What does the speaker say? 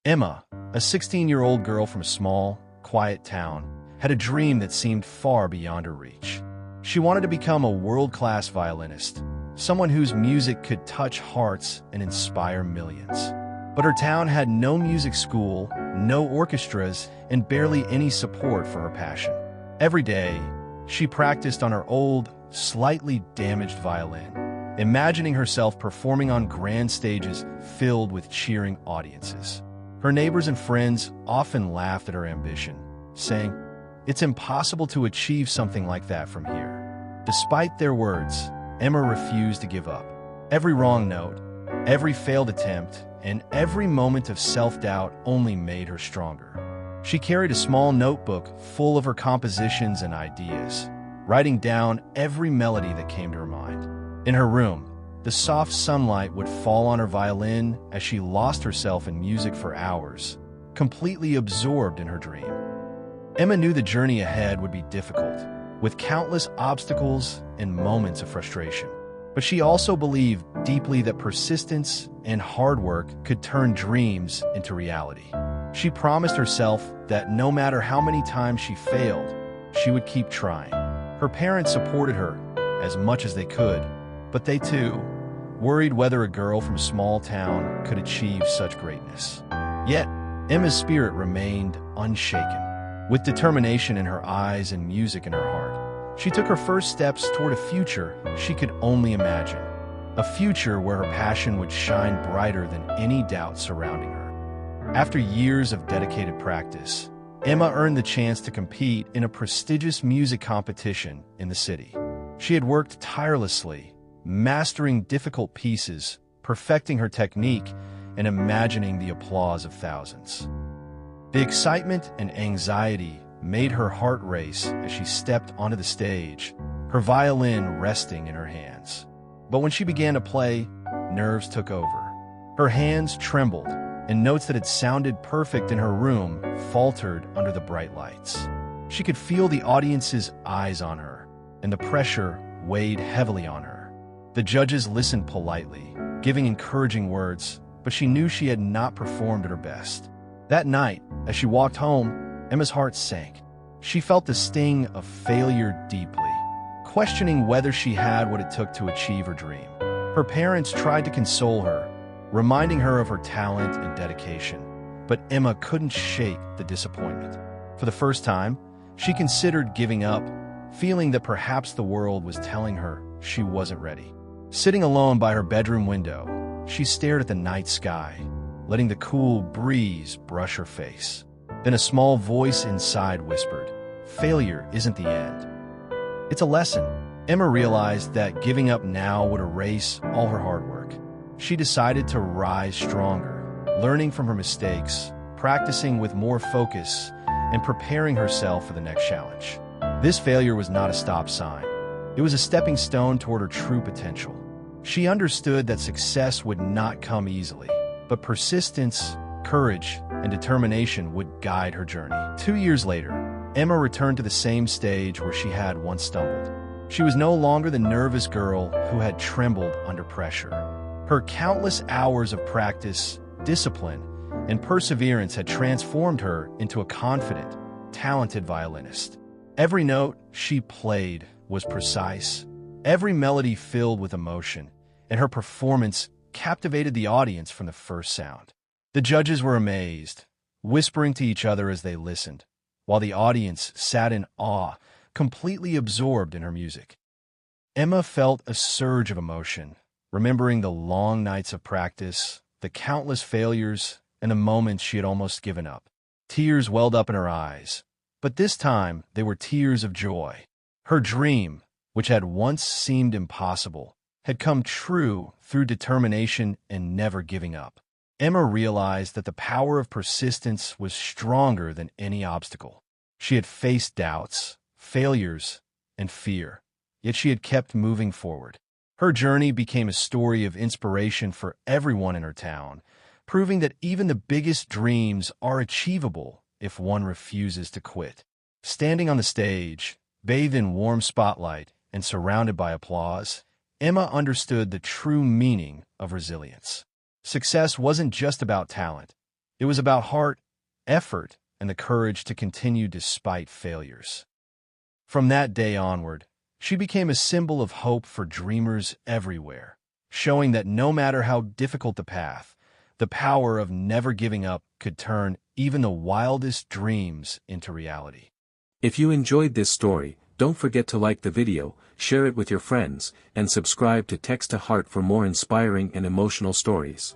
Emma, a 16-year-old girl from a small, quiet town, had a dream that seemed far beyond her reach. She wanted to become a world-class violinist, someone whose music could touch hearts and inspire millions. But her town had no music school, no orchestras, and barely any support for her passion. Every day, she practiced on her old, slightly damaged violin, imagining herself performing on grand stages filled with cheering audiences. Her neighbors and friends often laughed at her ambition, saying, "It's impossible to achieve something like that from here." Despite their words, Emma refused to give up. Every wrong note, every failed attempt, and every moment of self-doubt only made her stronger. She carried a small notebook full of her compositions and ideas, writing down every melody that came to her mind. In her room, the soft sunlight would fall on her violin as she lost herself in music for hours, completely absorbed in her dream. Emma knew the journey ahead would be difficult, with countless obstacles and moments of frustration. But she also believed deeply that persistence and hard work could turn dreams into reality. She promised herself that no matter how many times she failed, she would keep trying. Her parents supported her as much as they could, but they too worried whether a girl from a small town could achieve such greatness. Yet, Emma's spirit remained unshaken. With determination in her eyes and music in her heart, she took her first steps toward a future she could only imagine. A future where her passion would shine brighter than any doubt surrounding her. After years of dedicated practice, Emma earned the chance to compete in a prestigious music competition in the city. She had worked tirelessly, mastering difficult pieces, perfecting her technique, and imagining the applause of thousands. The excitement and anxiety made her heart race as she stepped onto the stage, her violin resting in her hands. But when she began to play, nerves took over. Her hands trembled, and notes that had sounded perfect in her room faltered under the bright lights. She could feel the audience's eyes on her, and the pressure weighed heavily on her. The judges listened politely, giving encouraging words, but she knew she had not performed at her best. That night, as she walked home, Emma's heart sank. She felt the sting of failure deeply, questioning whether she had what it took to achieve her dream. Her parents tried to console her, reminding her of her talent and dedication, but Emma couldn't shake the disappointment. For the first time, she considered giving up, feeling that perhaps the world was telling her she wasn't ready. Sitting alone by her bedroom window, she stared at the night sky, letting the cool breeze brush her face. Then a small voice inside whispered, "Failure isn't the end. It's a lesson." Emma realized that giving up now would erase all her hard work. She decided to rise stronger, learning from her mistakes, practicing with more focus, and preparing herself for the next challenge. This failure was not a stop sign. It was a stepping stone toward her true potential. She understood that success would not come easily, but persistence, courage, and determination would guide her journey. 2 years later, Emma returned to the same stage where she had once stumbled. She was no longer the nervous girl who had trembled under pressure. Her countless hours of practice, discipline, and perseverance had transformed her into a confident, talented violinist. Every note she played was precise, every melody filled with emotion, and her performance captivated the audience from the first sound. The judges were amazed, whispering to each other as they listened, while the audience sat in awe, completely absorbed in her music. Emma felt a surge of emotion, remembering the long nights of practice, the countless failures, and the moments she had almost given up. Tears welled up in her eyes, but this time they were tears of joy. Her dream, which had once seemed impossible, had come true through determination and never giving up. Emma realized that the power of persistence was stronger than any obstacle. She had faced doubts, failures, and fear, yet she had kept moving forward. Her journey became a story of inspiration for everyone in her town, proving that even the biggest dreams are achievable if one refuses to quit. Standing on the stage, bathed in warm spotlight and surrounded by applause, Emma understood the true meaning of resilience. Success wasn't just about talent. It was about heart, effort, and the courage to continue despite failures. From that day onward, she became a symbol of hope for dreamers everywhere, showing that no matter how difficult the path, the power of never giving up could turn even the wildest dreams into reality. If you enjoyed this story, don't forget to like the video, share it with your friends, and subscribe to Text to Heart for more inspiring and emotional stories.